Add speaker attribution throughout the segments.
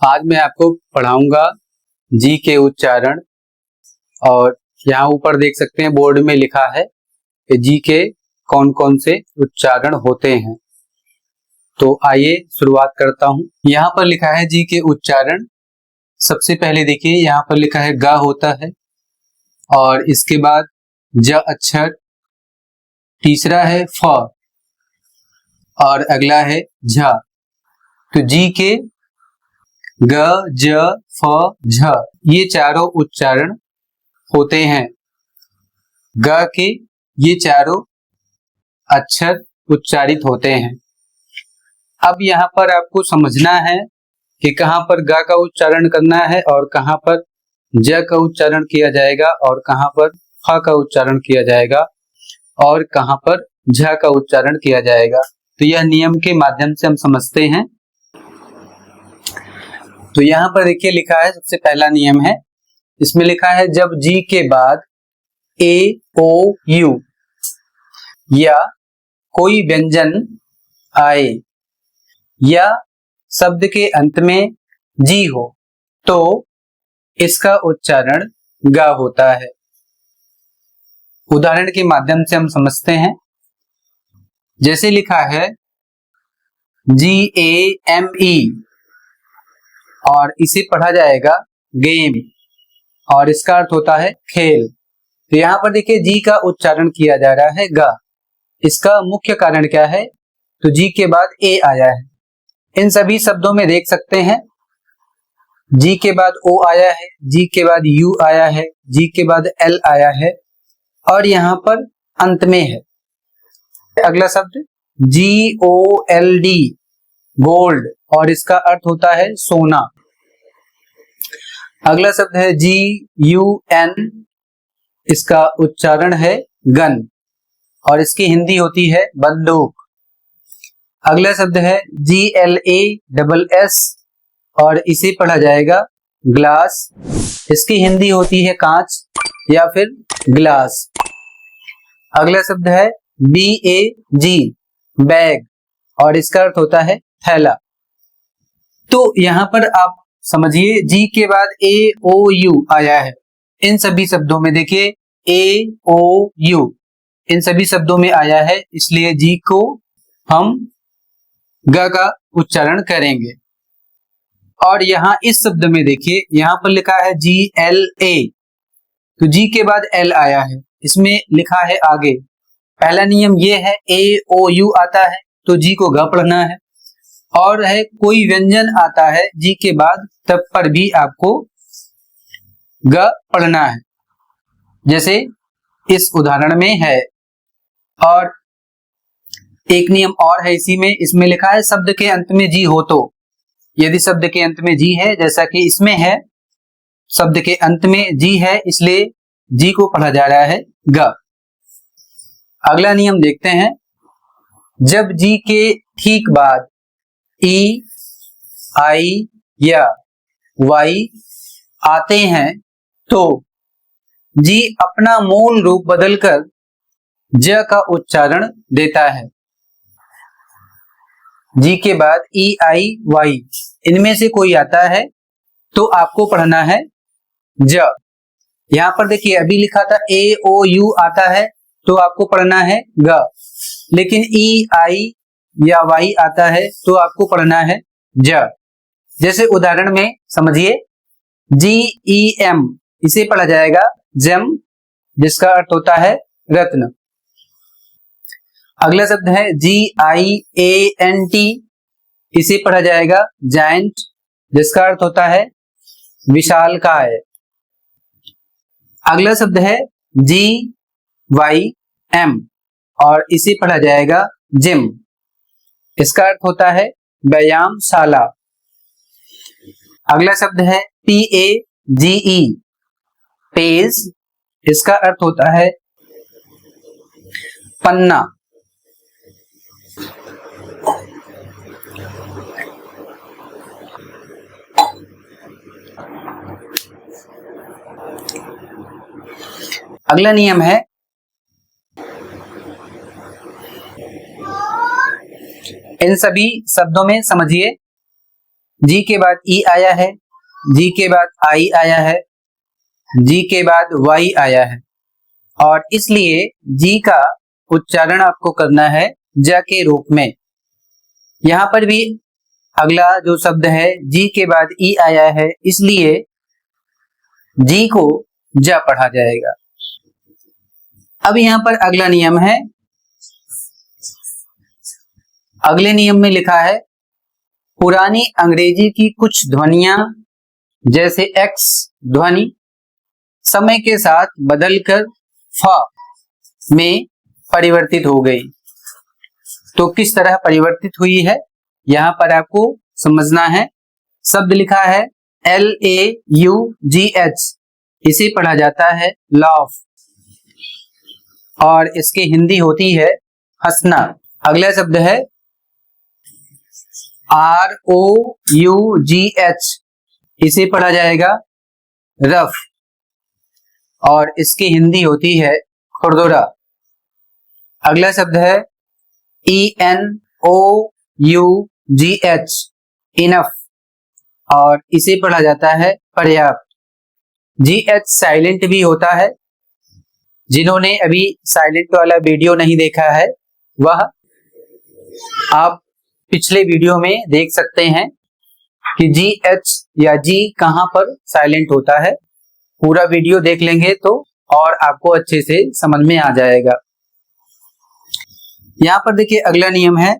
Speaker 1: आज मैं आपको पढ़ाऊंगा जी के उच्चारण। और यहाँ ऊपर देख सकते हैं बोर्ड में लिखा है कि जी के कौन कौन से उच्चारण होते हैं। तो आइए शुरुआत करता हूँ। यहाँ पर लिखा है जी के उच्चारण। सबसे पहले देखिए यहाँ पर लिखा है ग होता है और इसके बाद ज अक्षर, तीसरा है फ और अगला है झ। तो जी के ग, ज, फ, झ ये चारों उच्चारण होते हैं। ग के ये चारों अक्षर उच्चारित होते हैं। अब यहाँ पर आपको समझना है कि कहाँ पर ग का उच्चारण करना है और कहाँ पर ज का उच्चारण किया जाएगा और कहाँ पर फ का उच्चारण किया जाएगा और कहाँ पर झ का उच्चारण किया जाएगा। तो यह नियम के माध्यम से हम समझते हैं। तो यहाँ पर देखिए लिखा है, सबसे पहला नियम है, इसमें लिखा है जब जी के बाद ए, ओ, यू या कोई व्यंजन आए या शब्द के अंत में जी हो तो इसका उच्चारण ग होता है। उदाहरण के माध्यम से हम समझते हैं। जैसे लिखा है GAME और इसे पढ़ा जाएगा गेम और इसका अर्थ होता है खेल। तो यहाँ पर देखिए जी का उच्चारण किया जा रहा है ग। इसका मुख्य कारण क्या है? तो जी के बाद ए आया है। इन सभी शब्दों में देख सकते हैं जी के बाद ओ आया है, जी के बाद यू आया है, जी के बाद एल आया है और यहाँ पर अंत में है अगला शब्द GOLD गोल्ड और इसका अर्थ होता है सोना। अगला शब्द है GUN, इसका उच्चारण है गन और इसकी हिंदी होती है बंदूक। अगला शब्द है GLASS और इसे पढ़ा जाएगा ग्लास, इसकी हिंदी होती है कांच या फिर ग्लास। अगला शब्द है BAG बैग और इसका अर्थ होता है थैला। तो यहाँ पर आप समझिए जी के बाद AOU आया है। इन सभी शब्दों में देखिए AOU इन सभी शब्दों में आया है, इसलिए जी को हम ग का उच्चारण करेंगे। और यहाँ इस शब्द में देखिए यहाँ पर लिखा है GLA, तो जी के बाद एल आया है, इसमें लिखा है आगे। पहला नियम ये है AOU आता है तो जी को ग पढ़ना है और है कोई व्यंजन आता है जी के बाद तब पर भी आपको ग पढ़ना है, जैसे इस उदाहरण में है। और एक नियम और है इसी में, इसमें लिखा है शब्द के अंत में जी हो तो, यदि शब्द के अंत में जी है जैसा कि इसमें है, शब्द के अंत में जी है इसलिए जी को पढ़ा जा रहा है ग। अगला नियम देखते हैं। जब जी के ठीक बाद ई, आई या वाई आते हैं तो जी अपना मूल रूप बदलकर ज का उच्चारण देता है। जी के बाद ई, आई, वाई इनमें से कोई आता है तो आपको पढ़ना है ज। यहां पर देखिए अभी लिखा था AOU आता है तो आपको पढ़ना है ग, लेकिन ई, आई या वाई आता है तो आपको पढ़ना है ज। जैसे उदाहरण में समझिए GEM इसे पढ़ा जाएगा जेम, जिसका अर्थ होता है रत्न। अगला शब्द है GIANT, इसे पढ़ा जाएगा जायंट, जिसका अर्थ होता है विशालकाय। अगला शब्द है GYM और इसे पढ़ा जाएगा जिम, इसका अर्थ होता है व्यायामशाला। अगला शब्द है PAGE पेज, इसका अर्थ होता है पन्ना। अगला नियम है इन सभी शब्दों में समझिए जी के बाद ई आया है, जी के बाद आई आया है, जी के बाद वाई आया है, और इसलिए जी का उच्चारण आपको करना है ज के रूप में। यहां पर भी अगला जो शब्द है जी के बाद ई आया है, इसलिए जी को ज पढ़ा जाएगा। अब यहां पर अगला नियम है, अगले नियम में लिखा है पुरानी अंग्रेजी की कुछ ध्वनियां जैसे एक्स ध्वनि समय के साथ बदलकर फ में परिवर्तित हो गई। तो किस तरह परिवर्तित हुई है यहां पर आपको समझना है। शब्द लिखा है LAUGH, इसे पढ़ा जाता है लाफ, और इसकी हिंदी होती है हंसना। अगला शब्द है ROUGH, इसे पढ़ा जाएगा रफ, और इसकी हिंदी होती है खुरदुरा। अगला शब्द है ENOUGH, इनफ, और इसे पढ़ा जाता है पर्याप्त। GH साइलेंट भी होता है। जिन्होंने अभी साइलेंट वाला वीडियो नहीं देखा है वह आप पिछले वीडियो में देख सकते हैं कि GH या जी कहां पर साइलेंट होता है। पूरा वीडियो देख लेंगे तो और आपको अच्छे से समझ में आ जाएगा। यहां पर देखिए अगला नियम है,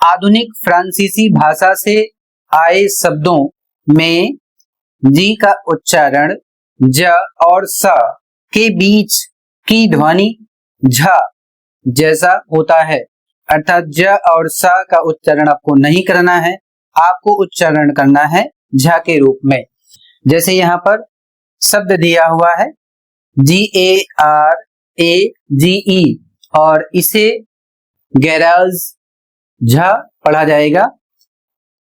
Speaker 1: आधुनिक फ्रांसीसी भाषा से आए शब्दों में जी का उच्चारण ज और स के बीच की ध्वनि झ जैसा होता है, अर्थात ज और स का उच्चारण आपको नहीं करना है, आपको उच्चारण करना है झ के रूप में। जैसे यहाँ पर शब्द दिया हुआ है GARAGE, और इसे गैराज झ पढ़ा जाएगा,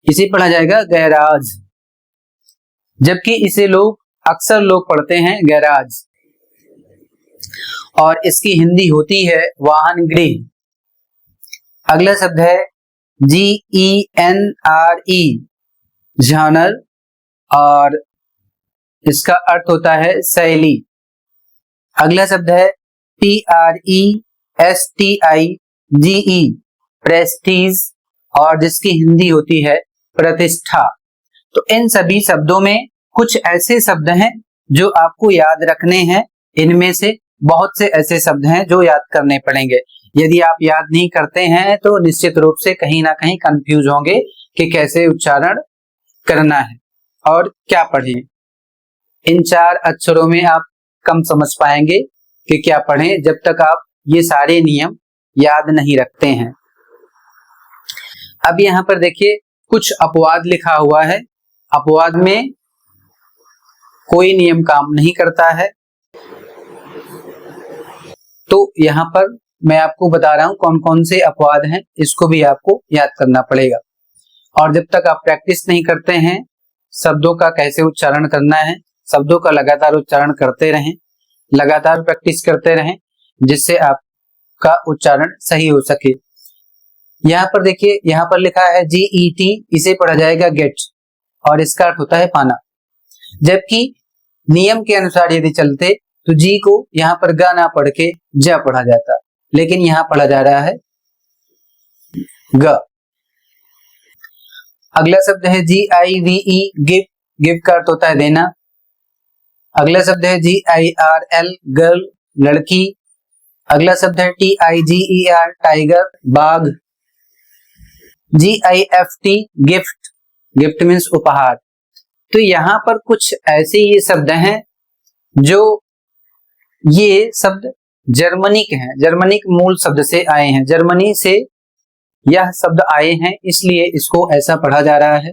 Speaker 1: इसे पढ़ा जाएगा गैराज, जबकि इसे अक्सर लोग पढ़ते हैं गैराज, और इसकी हिंदी होती है वाहन गृह। अगला शब्द है GENRE, जॉनर, और इसका अर्थ होता है शैली। अगला शब्द है PRESTIGE, प्रेस्टीज, और जिसकी हिंदी होती है प्रतिष्ठा। तो इन सभी शब्दों में कुछ ऐसे शब्द हैं जो आपको याद रखने हैं, इनमें से बहुत से ऐसे शब्द हैं जो याद करने पड़ेंगे। यदि आप याद नहीं करते हैं तो निश्चित रूप से कहीं ना कहीं कंफ्यूज होंगे कि कैसे उच्चारण करना है और क्या पढ़ें। इन 4 अक्षरों में आप कम समझ पाएंगे कि क्या पढ़ें जब तक आप ये सारे नियम याद नहीं रखते हैं। अब यहाँ पर देखिए कुछ अपवाद लिखा हुआ है, अपवाद में कोई नियम काम नहीं करता है। तो यहाँ पर मैं आपको बता रहा हूं कौन कौन से अपवाद हैं, इसको भी आपको याद करना पड़ेगा। और जब तक आप प्रैक्टिस नहीं करते हैं शब्दों का कैसे उच्चारण करना है, शब्दों का लगातार उच्चारण करते रहें, लगातार प्रैक्टिस करते रहें, जिससे आपका उच्चारण सही हो सके। यहाँ पर देखिए, यहाँ पर लिखा है GET, इसे पढ़ा जाएगा गेट, और इसका अर्थ होता है पाना। जबकि नियम के अनुसार यदि चलते तो जी को यहाँ पर गा ना पढ़ के ज पढ़ा जाता, लेकिन यहाँ पढ़ा जा रहा है ग। अगला शब्द है GIVE, गिव, गिव का अर्थ होता है देना। अगला शब्द है GIRL, गर्ल, लड़की। अगला शब्द है TIGER, टाइगर, बाघ। GIFT, गिफ्ट, गिफ्ट मीन्स उपहार। तो यहाँ पर कुछ ऐसे ये शब्द हैं जो ये शब्द जर्मनिक हैं, जर्मनिक मूल शब्द से आए हैं, जर्मनी से यह शब्द आए हैं, इसलिए इसको ऐसा पढ़ा जा रहा है।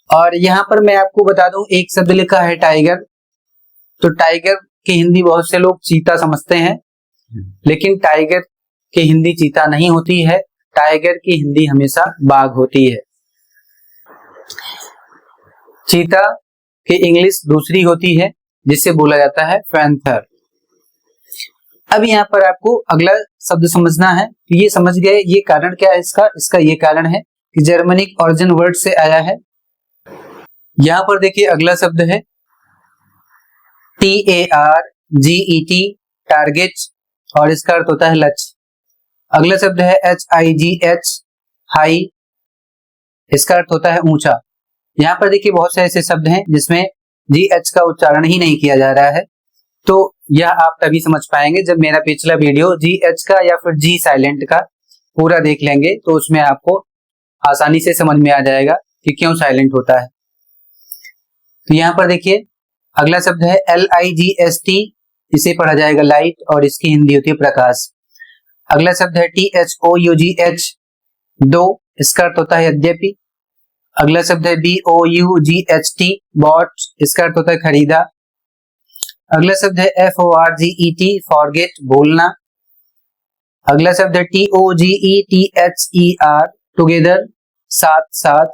Speaker 1: और यहाँ पर मैं आपको बता दूं, एक शब्द लिखा है टाइगर, तो टाइगर की हिंदी बहुत से लोग चीता समझते हैं, लेकिन टाइगर की हिंदी चीता नहीं होती है, टाइगर की हिंदी हमेशा बाघ होती है। चीता की इंग्लिश दूसरी होती है जिसे बोला जाता है पैंथर। अब यहाँ पर आपको अगला शब्द समझना है, तो ये समझ गए ये कारण क्या है इसका ये कारण है कि जर्मनिक ओरिजिन वर्ड से आया है। यहां पर देखिए अगला शब्द है TARGET, टारगेट, और इसका अर्थ होता है लक्ष्य। अगला शब्द है HIGH, हाई, इसका अर्थ होता है ऊंचा। यहाँ पर देखिए बहुत से ऐसे शब्द हैं जिसमें GH का उच्चारण ही नहीं किया जा रहा है, तो यह आप तभी समझ पाएंगे जब मेरा पिछला वीडियो GH का या फिर G साइलेंट का पूरा देख लेंगे, तो उसमें आपको आसानी से समझ में आ जाएगा कि क्यों साइलेंट होता है। तो यहाँ पर देखिए अगला शब्द है LIGHT, इसे पढ़ा जाएगा लाइट, और इसकी हिंदी होती है प्रकाश। अगला शब्द है THOUGH, दो, इसका अर्थ होता है यद्यपि। अगला शब्द है BOUGHT, बॉट, इसका अर्थ होता है खरीदा। अगला शब्द है FORGET, फॉरगेट, भूलना। अगला शब्द है TOGETHER, टुगेदर, साथ साथ।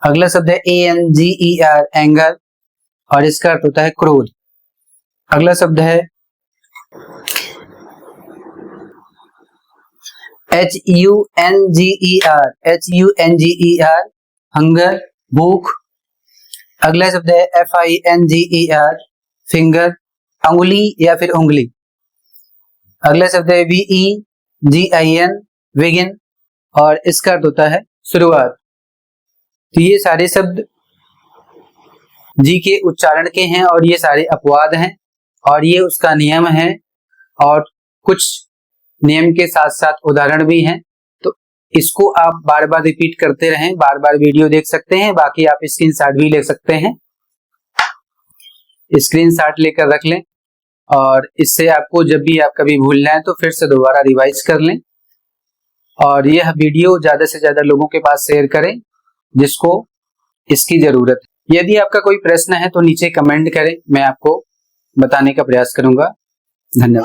Speaker 1: अगला शब्द है ANGER, एंगर, और इसका अर्थ होता है क्रोध। अगला शब्द है HUNGER, हंगर, भूख। अगला शब्द है FINGER, फिंगर, अंगुली या फिर उंगली। अगला शब्द है VEGIN, विगिन, और इसका अर्थ होता है शुरुआत। तो ये सारे शब्द जी के उच्चारण के हैं और ये सारे अपवाद हैं और ये उसका नियम है, और कुछ नियम के साथ साथ उदाहरण भी हैं। तो इसको आप बार बार रिपीट करते रहें, बार बार वीडियो देख सकते हैं, बाकी आप स्क्रीनशॉट भी ले सकते हैं, स्क्रीनशॉट लेकर रख लें, और इससे आपको जब भी आप कभी भूल जाएं तो फिर से दोबारा रिवाइज कर लें। और यह वीडियो ज्यादा से ज्यादा लोगों के पास शेयर करें जिसको इसकी जरूरत है। यदि आपका कोई प्रश्न है तो नीचे कमेंट करें, मैं आपको बताने का प्रयास करूंगा। धन्यवाद।